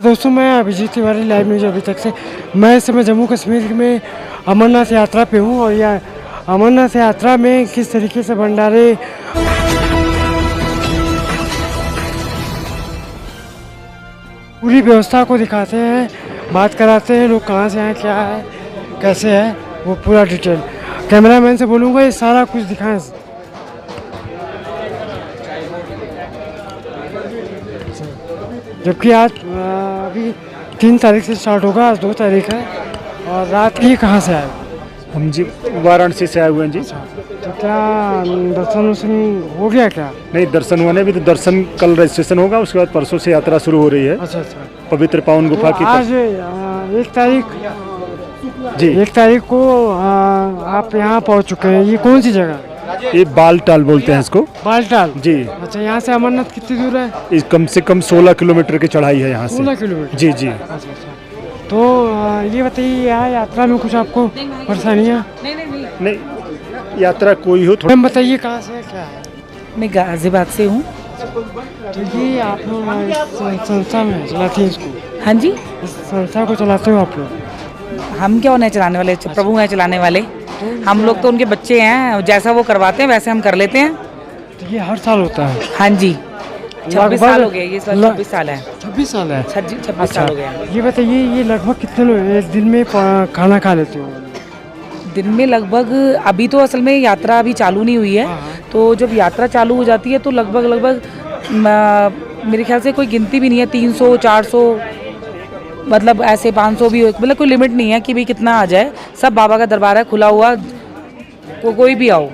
दोस्तों मैं Abhijit Tiwari live news अभी तक से मैं इस समय जम्मू कश्मीर में अमरनाथ यात्रा पे हूँ और यह अमरनाथ यात्रा में किस तरीके से भंडारे पूरी व्यवस्था को दिखाते हैं, बात कराते हैं लोग कहाँ से आए, क्या है, कैसे है, वो पूरा डिटेल कैमरामैन से बोलूँगा ये सारा कुछ दिखाएं। जबकि आज अभी 3 तारीख से स्टार्ट होगा, आज 2 तारीख है और रात की कहाँ से आए? हम जी वाराणसी से आए हुए हैं जी। तो क्या दर्शन वर्शन हो गया क्या? नहीं, दर्शन हुआ नहीं, अभी तो दर्शन कल रजिस्ट्रेशन होगा, उसके बाद परसों से यात्रा शुरू हो रही है। अच्छा अच्छा। पवित्र पावन तो गुफा की आज 1 तारीख जी 1 तारीख को आप यहाँ पहुँच चुके हैं। ये कौन सी जगह? ये बालटाल बोलते हैं इसको। बालटाल जी। अच्छा, यहाँ से अमरनाथ कितनी दूर है? इस कम से कम 16 किलोमीटर की चढ़ाई है यहाँ से। 16 किलोमीटर। जी जी। अच्छा अच्छा। तो ये बताइए यहाँ यात्रा में कुछ आपको परेशानियाँ? नहीं, यात्रा कोई हो थोड़ा। मैम बताइए कहाँ से है, क्या है? मैं गाजियाबाद से हूँ। तो ये आप लोग इस संस्था में चलाती हैं इसको? हाँ जी। इस संस्था को चलाते हो आप लोग? हम क्या होने चलाने वाले, प्रभु हैं चलाने वाले। हम लोग तो उनके बच्चे हैं, जैसा वो करवाते हैं वैसे हम कर लेते हैं। तो ये हर साल होता है? हाँ जी। 26 साल हो गए, ये 26 साल है। 26 साल है? 26 साल हो गए हैं। ये बताइए ये लगभग कितने लोग एक दिन में खाना खा लेते हो? दिन में लगभग, अभी तो असल में यात्रा अभी चालू नहीं हुई है, तो जब यात्रा चालू हो जाती है तो लगभग मेरे ख्याल से कोई गिनती भी नहीं है, 300 400 मतलब ऐसे 500 भी हो, मतलब कोई लिमिट नहीं है कि भाई कितना आ जाए। सब बाबा का दरबार है, खुला हुआ, कोई भी आओ।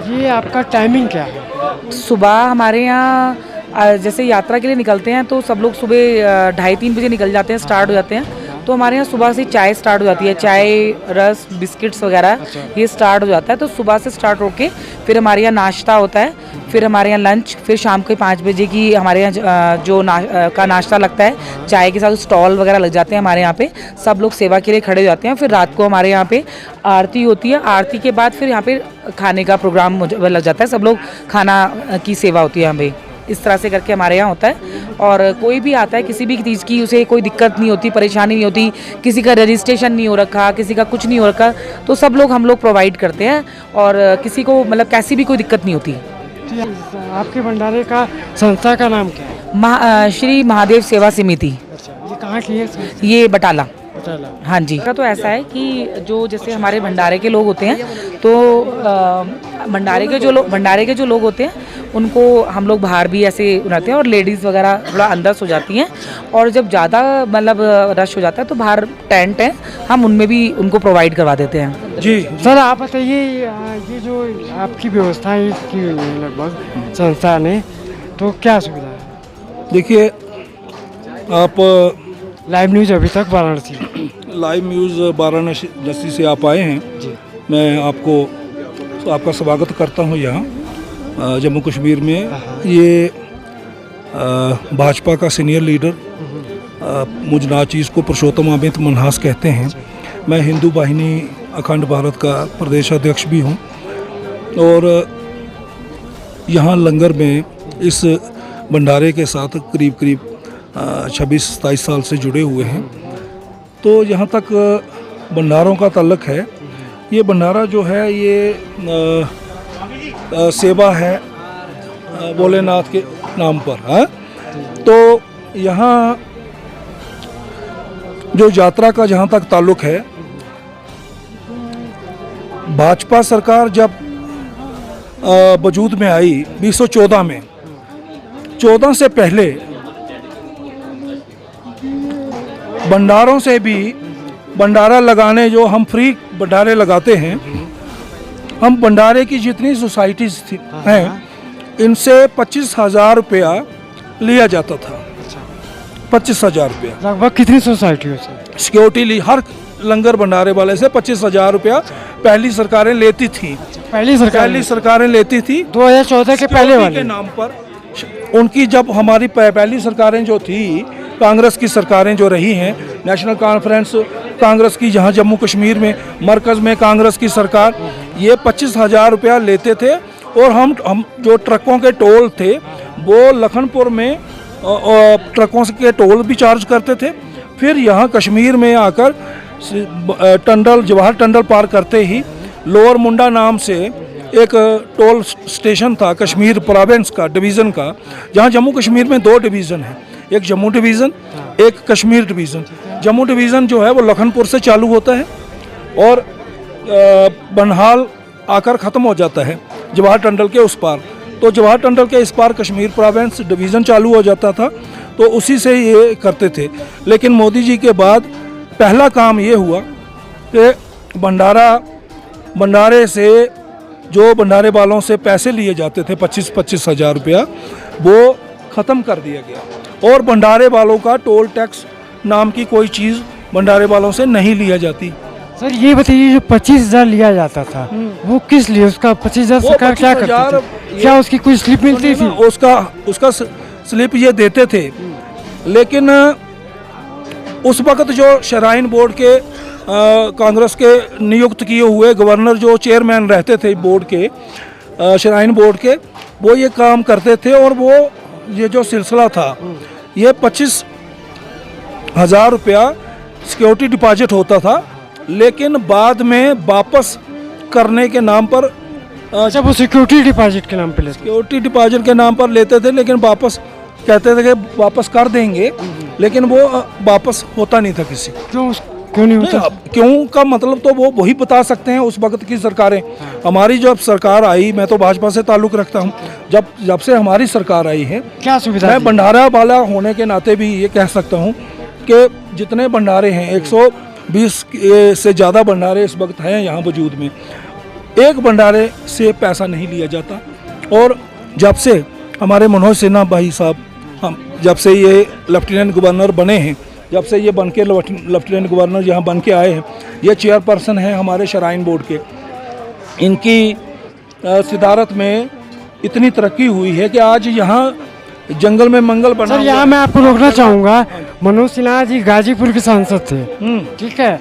ये आपका टाइमिंग क्या है? सुबह हमारे यहाँ जैसे यात्रा के लिए निकलते हैं तो सब लोग सुबह 2:30-3 बजे निकल जाते हैं, स्टार्ट हो जाते हैं। तो हमारे यहाँ सुबह से चाय स्टार्ट हो जाती है, चाय रस बिस्किट्स वगैरह ये स्टार्ट हो जाता है। तो सुबह से स्टार्ट होके फिर हमारे यहाँ नाश्ता होता है, फिर हमारे यहाँ लंच, फिर शाम के 5 बजे की हमारे यहाँ जो का नाश्ता लगता है, चाय के साथ स्टॉल वगैरह लग जाते हैं हमारे यहाँ पे। सब लोग सेवा के लिए खड़े हो जाते हैं। फिर रात को हमारे यहाँ पे आरती होती है, आरती के बाद फिर यहाँ पे खाने का प्रोग्राम लग जाता है, सब लोग खाना की सेवा होती है यहाँ पे। इस तरह से करके हमारे यहाँ होता है। और कोई भी आता है किसी भी चीज़ की उसे कोई दिक्कत नहीं होती, परेशानी नहीं होती, किसी का रजिस्ट्रेशन नहीं हो रखा, किसी का कुछ नहीं हो रखा, तो सब लोग हम लोग प्रोवाइड करते हैं और किसी को मतलब कैसी भी कोई दिक्कत नहीं होती। आपके भंडारे का संस्था का नाम क्या है? श्री महादेव सेवा समिति। अच्छा, ये कहाँ की है? ये बटाला। बटाला। हाँ जी। तो ऐसा है कि जो जैसे हमारे भंडारे के लोग होते हैं, तो भंडारे के जो लोग होते हैं उनको हम लोग बाहर भी ऐसे बनाते हैं और लेडीज़ वगैरह थोड़ा अंदर सो जाती हैं। और जब ज़्यादा मतलब रश हो जाता है तो बाहर टेंट है, हम उनमें भी उनको प्रोवाइड करवा देते हैं। जी सर, आप बताइए ये जो आपकी व्यवस्था है इसकी लगभग संस्था ने, तो क्या सुविधा है? देखिए, आप लाइव न्यूज अभी तक वाराणसी, लाइव न्यूज़ वाराणसी से आप आए हैं जी। मैं आपका स्वागत करता हूं यहाँ जम्मू कश्मीर में। ये भाजपा का सीनियर लीडर मुझ नाचीज़ को पुरुषोत्तम अमित मनहास कहते हैं। मैं हिंदू वाहिनी अखंड भारत का प्रदेश अध्यक्ष भी हूँ और यहाँ लंगर में इस भंडारे के साथ करीब 26-27 साल से जुड़े हुए हैं। तो यहाँ तक भंडारों का ताल्लुक है, ये भंडारा जो है ये सेवा है भोलेनाथ के नाम पर है। तो यहाँ जो यात्रा का जहाँ तक ताल्लुक है, भाजपा सरकार जब वजूद में आई 2014 में, 14 से पहले भंडारों से भी भंडारा लगाने, जो हम फ्री भंडारे लगाते हैं, हम भंडारे की जितनी सोसाइटीज हैं इनसे 25,000 रुपया लिया जाता था। 25,000 रुपया। लगभग कितनी सोसाइटी से सिक्योरिटी ली हर लंगर भंडारे वाले से 25,000 रुपया पहली सरकारें लेती थी। पहली सरकारें लेती थी 2014 के पहले वाले के नाम पर। उनकी जब हमारी पहली सरकारें जो थी, कांग्रेस की सरकारें जो रही हैं, नेशनल कॉन्फ्रेंस कांग्रेस की, जहां जम्मू कश्मीर में मरकज़ में कांग्रेस की सरकार, ये 25,000 रुपया लेते थे। और हम जो ट्रकों के टोल थे वो लखनपुर में ट्रकों के टोल भी चार्ज करते थे। फिर यहाँ कश्मीर में आकर जवाहर टंडल पार करते ही लोअर मुंडा नाम से एक टोल स्टेशन था कश्मीर प्रोविंस का, डिवीज़न का, जहाँ जम्मू कश्मीर में 2 डिवीज़न हैं, एक जम्मू डिवीज़न, एक कश्मीर डिवीज़न। जम्मू डिवीज़न जो है वो लखनपुर से चालू होता है और बनहाल आकर ख़त्म हो जाता है जवाहर टंडल के उस पार। तो जवाहर टंडल के इस पार कश्मीर प्रोविंस डिवीज़न चालू हो जाता था, तो उसी से ये करते थे। लेकिन मोदी जी के बाद पहला काम ये हुआ कि भंडारे से जो भंडारे वालों से पैसे लिए जाते थे 25-25 हज़ार रुपया, वो ख़त्म कर दिया गया और भंडारे वालों का टोल टैक्स नाम की कोई चीज़ भंडारे वालों से नहीं लिया जाती। सर ये बताइए, जो 25,000 लिया जाता था वो किस लिए? उसका 25,000 सरकार क्या करती थी? क्या उसकी कोई स्लिप मिलती थी? उसका स्लिप ये देते थे, लेकिन उस वक्त जो शराइन बोर्ड के कांग्रेस के नियुक्त किए हुए गवर्नर जो चेयरमैन रहते थे बोर्ड के, शराइन बोर्ड के, वो ये काम करते थे और वो ये जो सिलसिला था ये 25,000 रुपया सिक्योरिटी डिपॉजिट होता था, लेकिन बाद में वापस करने के नाम पर अच्छा, वो सिक्योरिटी डिपॉजिट के नाम पे लेते? सिक्योरिटी डिपॉजिट के नाम पर लेते थे, लेकिन वापस कहते थे कि वापस कर देंगे, लेकिन वो वापस होता नहीं था किसी। क्यों नहीं होता? क्यों का मतलब तो वो वही बता सकते हैं उस वक्त की सरकारें। हमारी जब सरकार आई, मैं तो भाजपा से ताल्लुक़ रखता हूँ, जब से हमारी सरकार आई है, क्या सुविधा? मैं भंडारा वाला होने के नाते भी ये कह सकता हूँ कि जितने भंडारे हैं 120 से ज़्यादा भंडारे इस वक्त हैं यहाँ वजूद में, एक भंडारे से पैसा नहीं लिया जाता। और जब से हमारे मनोज सिन्हा भाई साहब जब से ये लेफ्टिनेंट गवर्नर बने हैं, जब से ये बन के लेफ्टिनेंट गवर्नर यहाँ बन के आए हैं, ये चेयरपर्सन हैं हमारे शराइन बोर्ड के, इनकी सिदारत में इतनी तरक्की हुई है कि आज यहाँ जंगल में मंगल बना। सर यहाँ मैं आपको रोकना चाहूँगा, मनोज सिन्हा जी गाजीपुर के सांसद थे, ठीक है,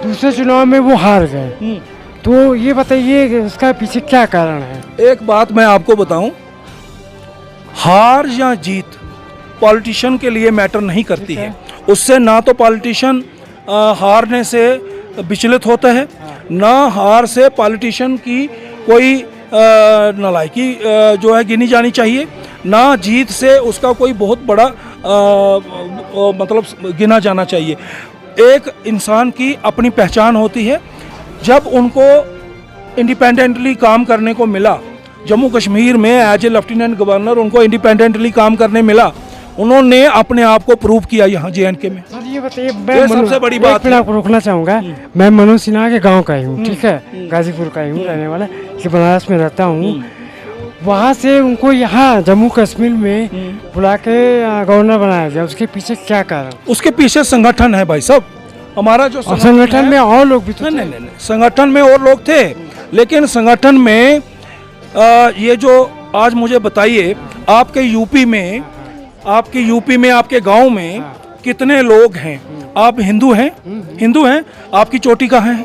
दूसरे चुनाव में वो हार गए, तो ये बताइए इसका पीछे क्या कारण है? एक बात मैं आपको बताऊं, हार या जीत पॉलिटिशियन के लिए मैटर नहीं करती है। उससे ना तो पॉलिटिशियन हारने से विचलित होता है, ना हार से पॉलिटिशियन की कोई नालायकी जो है गिनी जानी चाहिए, ना जीत से उसका कोई बहुत बड़ा मतलब गिना जाना चाहिए। एक इंसान की अपनी पहचान होती है। जब उनको इंडिपेंडेंटली काम करने को मिला, जम्मू कश्मीर में एज ए लेफ्टिनेंट गवर्नर उनको इंडिपेंडेंटली काम करने मिला, उन्होंने अपने आप को प्रूव किया यहाँ JNK में। सर ये बताइए, मैं सबसे बड़ी बात है। आपको रोकना चाहूँगा, मैं मनोज सिन्हा के गांव का ही हूँ, ठीक है, गाजीपुर का ही हूँ, रहने वाला, कि बनारस में रहता हूँ। वहाँ से उनको यहाँ जम्मू कश्मीर में बुला के गवर्नर बनाया गया, उसके पीछे क्या कारण? उसके पीछे संगठन है भाई साहब, हमारा जो संगठन में और लोग भी तो नहीं, संगठन में और लोग थे, लेकिन संगठन में ये जो आज मुझे बताइए, आपके यूपी में आपके गांव में कितने लोग हैं? आप हिंदू हैं, आपकी चोटी कहाँ है?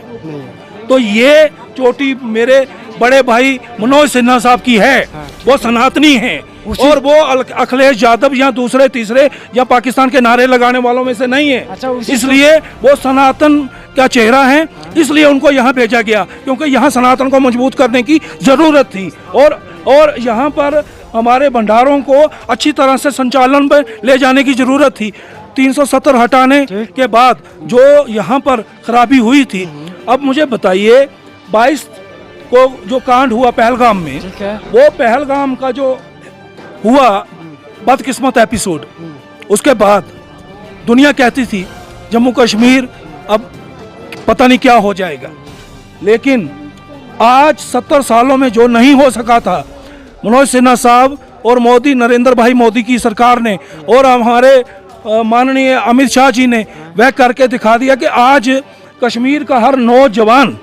तो ये चोटी मेरे बड़े भाई मनोज सिन्हा साहब की है, वो सनातनी है, और वो अखिलेश यादव या दूसरे तीसरे या पाकिस्तान के नारे लगाने वालों में से नहीं है। अच्छा, इसलिए वो सनातन का चेहरा है, इसलिए उनको यहाँ भेजा गया, क्योंकि यहाँ सनातन को मजबूत करने की ज़रूरत थी, और यहाँ पर हमारे भंडारों को अच्छी तरह से संचालन में ले जाने की ज़रूरत थी। 370 हटाने के बाद जो यहाँ पर खराबी हुई थी, अब मुझे बताइए 22 को जो कांड हुआ पहलगाम में, वो पहलगाम का जो हुआ बदकिस्मत एपिसोड, उसके बाद दुनिया कहती थी जम्मू कश्मीर अब पता नहीं क्या हो जाएगा, लेकिन आज 70 सालों में जो नहीं हो सका था, मनोज सिन्हा साहब और मोदी, नरेंद्र भाई मोदी की सरकार ने और हमारे माननीय अमित शाह जी ने वह करके दिखा दिया कि आज कश्मीर का हर नौजवान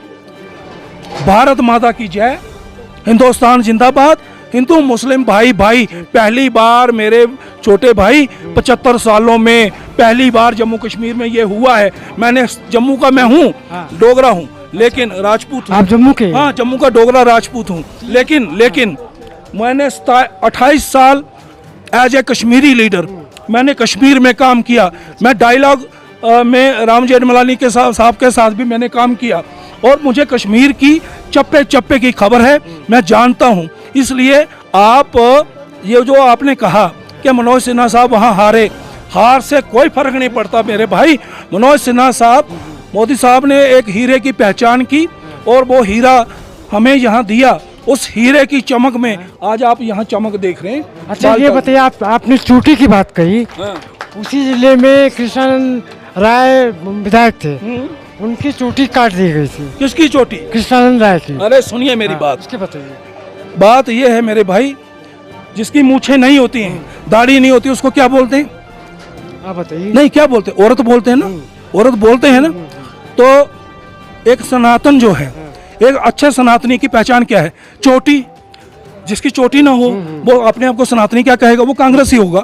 भारत माता की जय, हिंदुस्तान जिंदाबाद, हिंदू मुस्लिम भाई भाई। पहली बार मेरे छोटे भाई 75 सालों में पहली बार जम्मू कश्मीर में ये हुआ है। मैंने जम्मू का मैं हूँ, डोगरा हूँ, लेकिन राजपूत हूँ। आप जम्मू के? हाँ, जम्मू का डोगरा राजपूत हूँ, लेकिन मैंने 28 साल एज ए कश्मीरी लीडर मैंने कश्मीर में काम किया, मैं डायलॉग में राम जेठमलानी के साहब के साथ भी मैंने काम किया, और मुझे कश्मीर की चप्पे चप्पे की खबर है, मैं जानता हूँ। इसलिए आप ये जो आपने कहा कि मनोज सिन्हा साहब वहाँ हारे, हार से कोई फर्क नहीं पड़ता मेरे भाई। मनोज सिन्हा साहब, मोदी साहब ने एक हीरे की पहचान की और वो हीरा हमें यहाँ दिया। उस हीरे की चमक में आज आप यहाँ चमक देख रहे हैं। अच्छा ये बताइए, आपने चोटी की बात कही, उसी जिले में कृष्णानंद राय विधायक थे, उनकी चोटी काट दी गई थी। किसकी चोटी? कृष्णानंद राय की। अरे सुनिए मेरी बात, उसके बताइए। बात ये है मेरे भाई, जिसकी मूछें नहीं होती हैं, दाढ़ी नहीं होती, उसको क्या बोलते हैं? आप बताइए। नहीं, क्या बोलते हैं? औरत बोलते हैं ना, औरत बोलते हैं ना। तो एक सनातन जो है, एक अच्छे सनातनी की पहचान क्या है? चोटी। जिसकी चोटी ना हो वो अपने आप को सनातनी क्या कहेगा? वो कांग्रेस ही होगा।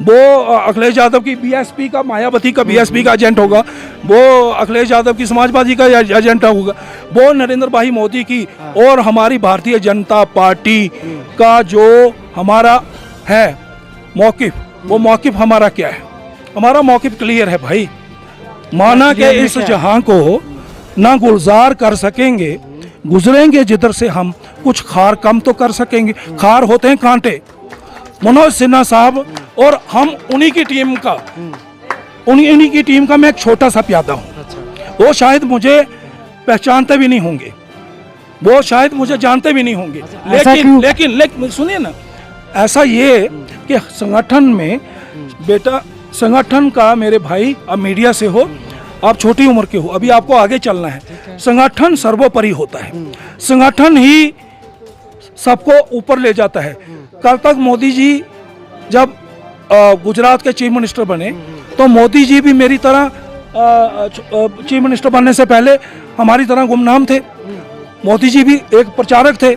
वो अखिलेश यादव की बीएसपी का, मायावती का बीएसपी का एजेंट होगा। वो अखिलेश यादव की समाजवादी का एजेंट होगा। वो नरेंद्र भाई मोदी की और हमारी भारतीय जनता पार्टी का जो हमारा है मौकिफ, वो मौकिफ हमारा क्या है? हमारा मौकिफ क्लियर है भाई। माना कि इस जहां को ना गुलजार कर सकेंगे, गुजरेंगे जिधर से हम, कुछ खार कम तो कर सकेंगे। खार होते हैं कांटे। मनोज सिन्हा साहब और हम उन्हीं की टीम का, उन्हीं की टीम का मैं एक छोटा सा प्यादा हूँ। वो शायद मुझे पहचानते भी नहीं होंगे, वो शायद मुझे जानते भी नहीं होंगे, लेकिन सुनिए ना, ऐसा ये कि संगठन में बेटा, संगठन का मेरे भाई, अब मीडिया से हो, आप छोटी उम्र के हो, अभी आपको आगे चलना है। संगठन सर्वोपरि होता है, संगठन ही सबको ऊपर ले जाता है। कल तक मोदी जी जब गुजरात के चीफ मिनिस्टर बने, तो मोदी जी भी मेरी तरह चीफ मिनिस्टर बनने से पहले हमारी तरह गुमनाम थे। मोदी जी भी एक प्रचारक थे,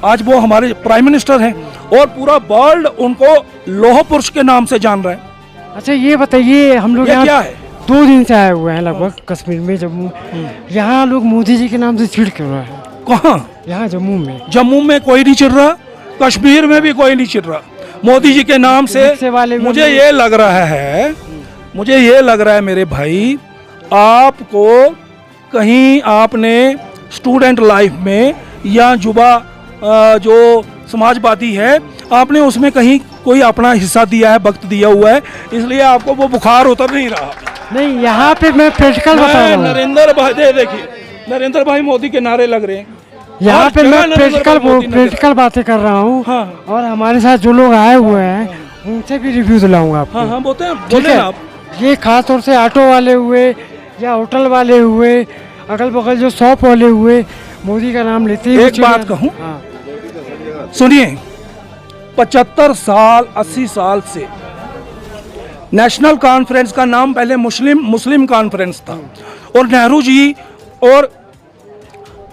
आज वो हमारे प्राइम मिनिस्टर हैं और पूरा वर्ल्ड उनको लौह पुरुष के नाम से जान रहा है। अच्छा ये बताइए, हम लोग यहाँ क्या है? 2 दिन से आए हुए हैं लगभग कश्मीर में, जम्मू। यहाँ लोग मोदी जी के नाम से चिढ़ क्यों रहे हैं? कहाँ? यहाँ जम्मू में। जम्मू में कोई नहीं चिढ़ रहा, कश्मीर में भी कोई नहीं चिढ़ रहा मोदी जी के नाम से। मुझे ये लग रहा है, मुझे ये लग रहा है मेरे भाई, आपको कहीं आपने स्टूडेंट लाइफ में या युवा जो समाजवादी है, आपने उसमें कहीं कोई अपना हिस्सा दिया है, वक्त दिया हुआ है, इसलिए आपको वो बुखार उतर नहीं रहा। नहीं, यहाँ पे मैं प्रैक्टिकल बता रहा हूँ। नरेंद्र भाई देखिए, नरेंद्र भाई मोदी के नारे लग रहे हैं यहाँ पे। मैं प्रैक्टिकल बातें कर रहा हूँ। हाँ। और हमारे साथ जो लोग आए हुए हैं उनसे भी रिव्यू दिलाऊंगा आपको। हाँ, बोले आप। ये खास तौर से ऑटो वाले हुए या होटल वाले हुए, अगल बगल जो शॉप वाले हुए, मोदी का नाम लेते ही। एक बात कहूँ, सुनिए, 75 साल 80 साल से नेशनल कॉन्फ्रेंस का नाम पहले मुस्लिम कॉन्फ्रेंस था, और नेहरू जी और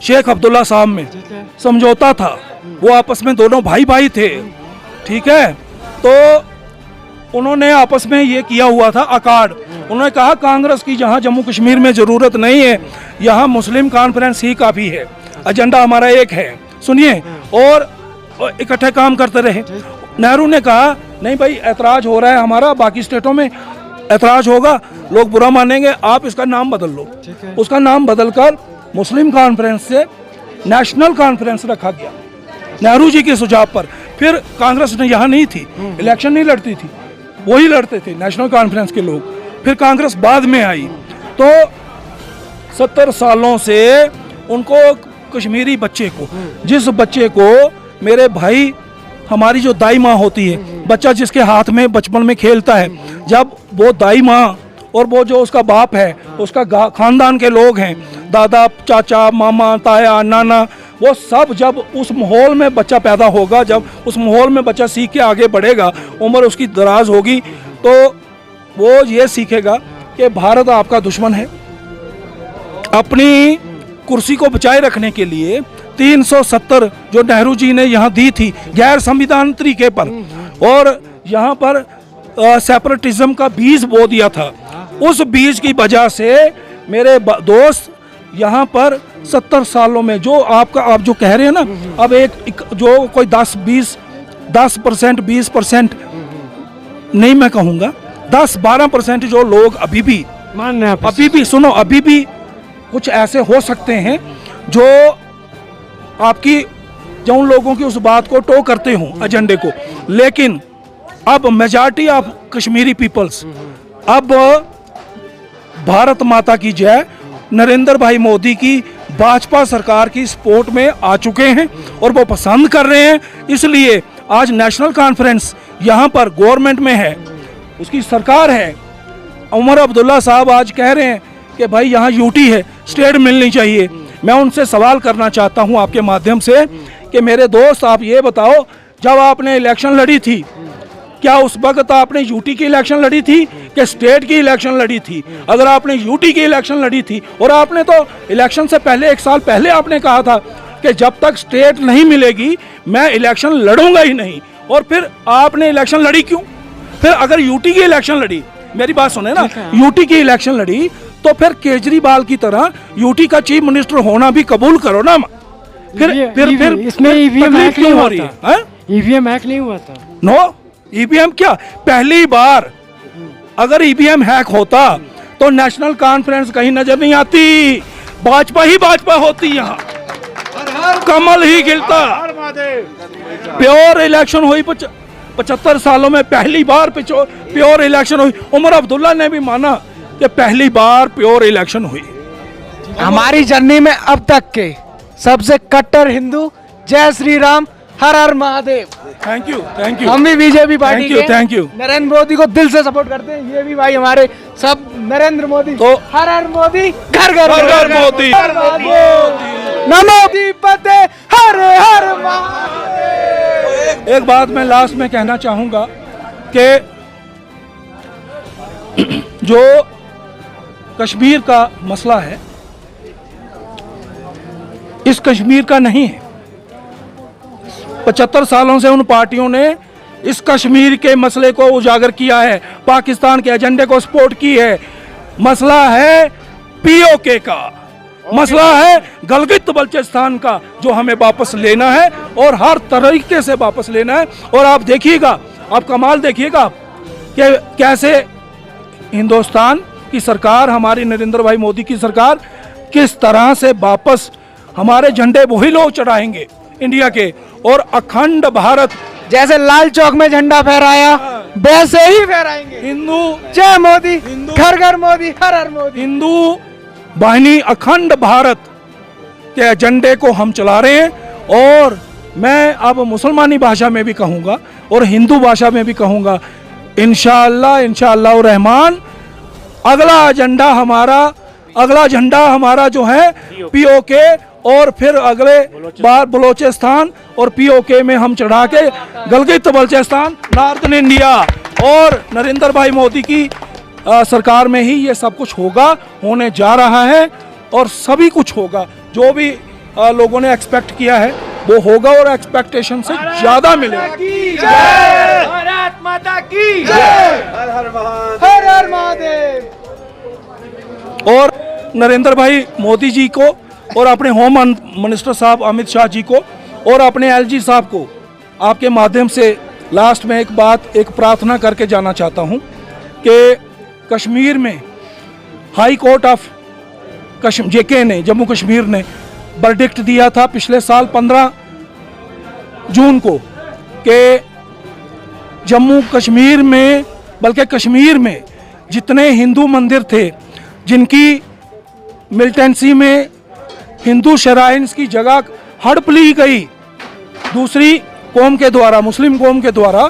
शेख अब्दुल्ला साहब में समझौता था। वो आपस में दोनों भाई भाई थे, ठीक है। तो उन्होंने आपस में ये किया हुआ था अकार्ड। उन्होंने कहा कांग्रेस की जहाँ जम्मू कश्मीर में ज़रूरत नहीं है, यहाँ मुस्लिम कॉन्फ्रेंस ही काफ़ी है, एजेंडा हमारा एक है, सुनिए, और इकट्ठे काम करते रहे। नेहरू ने कहा नहीं भाई, ऐतराज हो रहा है हमारा, बाकी स्टेटों में ऐतराज होगा, लोग बुरा मानेंगे, आप इसका नाम बदल लो। उसका नाम बदलकर मुस्लिम कॉन्फ्रेंस से नेशनल कॉन्फ्रेंस रखा गया, नेहरू जी के सुझाव पर। फिर कांग्रेस ने यहाँ नहीं थी, इलेक्शन नहीं लड़ती थी, वही लड़ते थे नेशनल कॉन्फ्रेंस के लोग। फिर कांग्रेस बाद में आई, तो 70 सालों से उनको कश्मीरी बच्चे को, जिस बच्चे को मेरे भाई, हमारी जो दाई माँ होती है, बच्चा जिसके हाथ में बचपन में खेलता है, जब वो दाई माँ और वो जो उसका बाप है, उसका खानदान के लोग हैं, दादा, चाचा, मामा, ताया, नाना, वो सब जब उस माहौल में बच्चा पैदा होगा, जब उस माहौल में बच्चा सीख के आगे बढ़ेगा, उम्र उसकी दराज होगी, तो वो ये सीखेगा कि भारत आपका दुश्मन है। अपनी कुर्सी को बचाए रखने के लिए 370 जो नेहरू जी ने यहाँ दी थी गैर संविधान तरीके पर, और यहाँ पर सेपरेटिज्म का बीज बो दिया था, उस बीज की वजह से मेरे दोस्त यहाँ पर 70 सालों में जो आप जो कह रहे हैं ना, अब एक जो कोई 10% 20% नहीं मैं कहूँगा, 10-12% जो लोग अभी भी मान रहे हैं आप अभी भी सुनो, अभी भी कुछ ऐसे हो सकते हैं जो आपकी जो उन लोगों की उस बात को टो करते हों, एजेंडे को, लेकिन अब मेजॉरिटी ऑफ कश्मीरी पीपल्स अब भारत माता की जय, नरेंद्र भाई मोदी की भाजपा सरकार की सपोर्ट में आ चुके हैं और वो पसंद कर रहे हैं। इसलिए आज नेशनल कॉन्फ्रेंस यहाँ पर गवर्नमेंट में है, उसकी सरकार है। उमर अब्दुल्ला साहब आज कह रहे हैं कि भाई यहाँ यूटी है, स्टेट मिलनी चाहिए। मैं उनसे सवाल करना चाहता हूँ आपके माध्यम से कि मेरे दोस्त, आप ये बताओ, जब आपने इलेक्शन लड़ी थी, क्या उस वक्त आपने यूटी की इलेक्शन लड़ी थी कि स्टेट की इलेक्शन लड़ी थी? अगर आपने यूटी की इलेक्शन लड़ी थी, और आपने तो इलेक्शन से पहले 1 साल पहले आपने कहा था कि जब तक स्टेट नहीं मिलेगी मैं इलेक्शन लड़ूंगा ही नहीं, और फिर आपने इलेक्शन लड़ी क्यों? फिर अगर यूटी की इलेक्शन लड़ी, मेरी बात सुने ना, यूटी की इलेक्शन लड़ी तो फिर केजरीवाल की तरह यूटी का चीफ मिनिस्टर होना भी कबूल करो ना। फिर इसमें ईवीएम हैक क्यों नहीं हो हुआ रही है? था, ईवीएम हैक नहीं हुआ था। नो, ईवीएम क्या, पहली बार अगर ईवीएम हैक होता तो नेशनल कॉन्फ्रेंस कहीं नजर नहीं आती, भाजपा ही भाजपा होती, यहाँ कमल ही गिरता। प्योर इलेक्शन हुई 75 सालों में पहली बार प्योर इलेक्शन हुई। उमर अब्दुल्ला ने भी माना कि पहली बार प्योर इलेक्शन हुई। हमारी जर्नी में अब तक के सबसे कट्टर हिंदू, जय श्री राम, हर हर Mahadev. Thank you, thank you. हम भी बीजेपी पार्टी के थैंक यू। नरेंद्र मोदी को दिल से सपोर्ट करते हैं। ये भी भाई हमारे सब नरेंद्र मोदी, तो हर हर मोदी, घर घर मोदी, नमो दीपते, हर हर महादेव। एक बात मैं लास्ट में कहना चाहूंगा कि जो कश्मीर का मसला है, इस कश्मीर का नहीं है। 75 सालों से उन पार्टियों ने इस कश्मीर के मसले को उजागर किया है, पाकिस्तान के एजेंडे को सपोर्ट की है। मसला है पीओके का, मसला है गलगित बल्चिस्तान का, जो हमें वापस लेना है और हर तरीके से वापस लेना है। और आप देखिएगा, आप कमाल देखिएगा कि कैसे हिंदुस्तान की सरकार, हमारी नरेंद्र भाई मोदी की सरकार, किस तरह से वापस हमारे झंडे वही लोग चढ़ाएंगे इंडिया के, और अखंड भारत जैसे लाल चौक में झंडा फहराया वैसे ही फहराएंगे। हिंदू जय मोदी, घर घर मोदी, हर हर मोदी। हिंदू वाहिनी अखंड भारत के एजेंडे को हम चला रहे हैं। और मैं अब मुसलमानी भाषा में भी कहूँगा और हिंदू भाषा में भी कहूँगा, इंशाअल्लाह रहमान, अगला झंडा हमारा जो है पीओके, और फिर अगले बार बलोचिस्तान और पीओके में हम चढ़ा के गलगित बल्चिस्तान, नॉर्थन इंडिया, और नरेंद्र भाई मोदी की सरकार में ही ये सब कुछ होगा, होने जा रहा है, और सभी कुछ होगा। जो भी लोगों ने एक्सपेक्ट किया है वो होगा, और एक्सपेक्टेशन से ज्यादा मिलेगा। भारत माता की जय, हर हर महादेव। और नरेंद्र भाई मोदी जी को और अपने होम मिनिस्टर साहब अमित शाह जी को और अपने एलजी साहब को आपके माध्यम से लास्ट में एक प्रार्थना करके जाना चाहता हूं कि कश्मीर में हाई कोर्ट ऑफ जेके ने, जम्मू कश्मीर ने वर्डिक्ट दिया था पिछले साल 15 जून को कि जम्मू कश्मीर में, बल्कि कश्मीर में जितने हिंदू मंदिर थे जिनकी मिलिटेंसी में हिंदू शराइन्स की जगह हड़प ली गई दूसरी कौम के द्वारा, मुस्लिम कौम के द्वारा,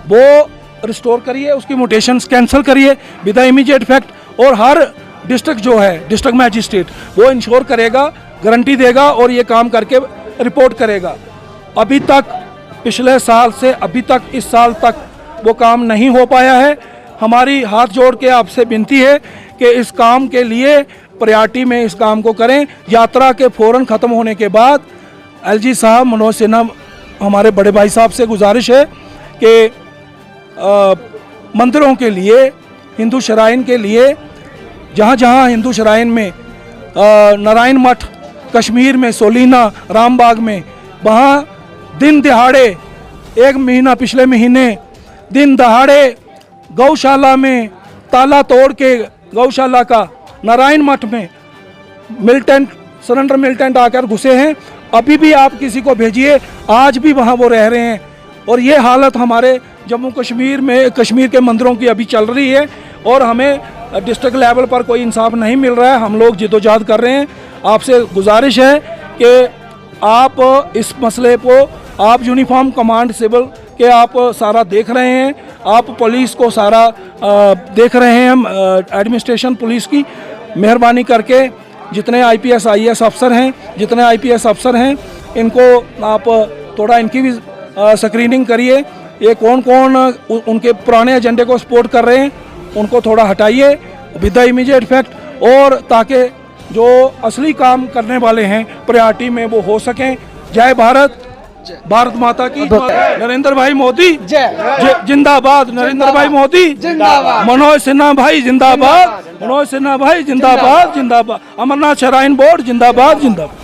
वो रिस्टोर करिए, उसकी म्यूटेशंस कैंसिल करिए विद इमीडिएट इफेक्ट। और हर डिस्ट्रिक्ट जो है, डिस्ट्रिक्ट मैजिस्ट्रेट, वो इंश्योर करेगा, गारंटी देगा और ये काम करके रिपोर्ट करेगा। अभी तक पिछले साल से अभी तक इस साल तक वो काम नहीं हो पाया है। हमारी हाथ जोड़ के आपसे विनती है कि इस काम के लिए प्रायोरिटी में इस काम को करें। यात्रा के फौरन ख़त्म होने के बाद एलजी साहब, मनोज सिन्हा, हमारे बड़े भाई साहब से गुजारिश है कि मंदिरों के लिए, हिंदू शराइन के लिए, जहाँ जहाँ हिंदू शराइन में, नारायण मठ कश्मीर में, सोलीना, रामबाग में, वहाँ दिन दहाड़े, एक महीना पिछले महीने दिन दहाड़े गौशाला में ताला तोड़ के गौशाला का नारायण मठ में मिलिटेंट सरेंडर मिलिटेंट आकर घुसे हैं। अभी भी आप किसी को भेजिए, आज भी वहाँ वो रह रहे हैं। और ये हालत हमारे जम्मू कश्मीर में कश्मीर के मंदिरों की अभी चल रही है और हमें डिस्ट्रिक्ट लेवल पर कोई इंसाफ नहीं मिल रहा है। हम लोग जिद्दोजहद कर रहे हैं। आपसे गुजारिश है कि आप इस मसले को आप यूनिफॉर्म कमांड सिविल के आप सारा देख रहे हैं, आप पुलिस को सारा देख रहे हैं, एडमिनिस्ट्रेशन पुलिस की मेहरबानी करके जितने आईपीएस आईएएस अफसर हैं, जितने आईपीएस अफसर हैं, इनको आप थोड़ा इनकी भी स्क्रीनिंग करिए। ये कौन कौन उनके पुराने एजेंडे को सपोर्ट कर रहे हैं, उनको थोड़ा हटाइए विद द इमीडिएट इफेक्ट, और ताकि जो असली काम करने वाले हैं प्रायोरिटी में वो हो सकें। जय भारत, भारत माता की, नरेंद्र भाई मोदी जिंदाबाद, नरेंद्र भाई मोदी जिंदाबाद, मनोज सिन्हा भाई जिंदाबाद, मनोज सिन्हा भाई जिंदाबाद जिंदाबाद, अमरनाथ श्राइन बोर्ड जिंदाबाद जिंदाबाद।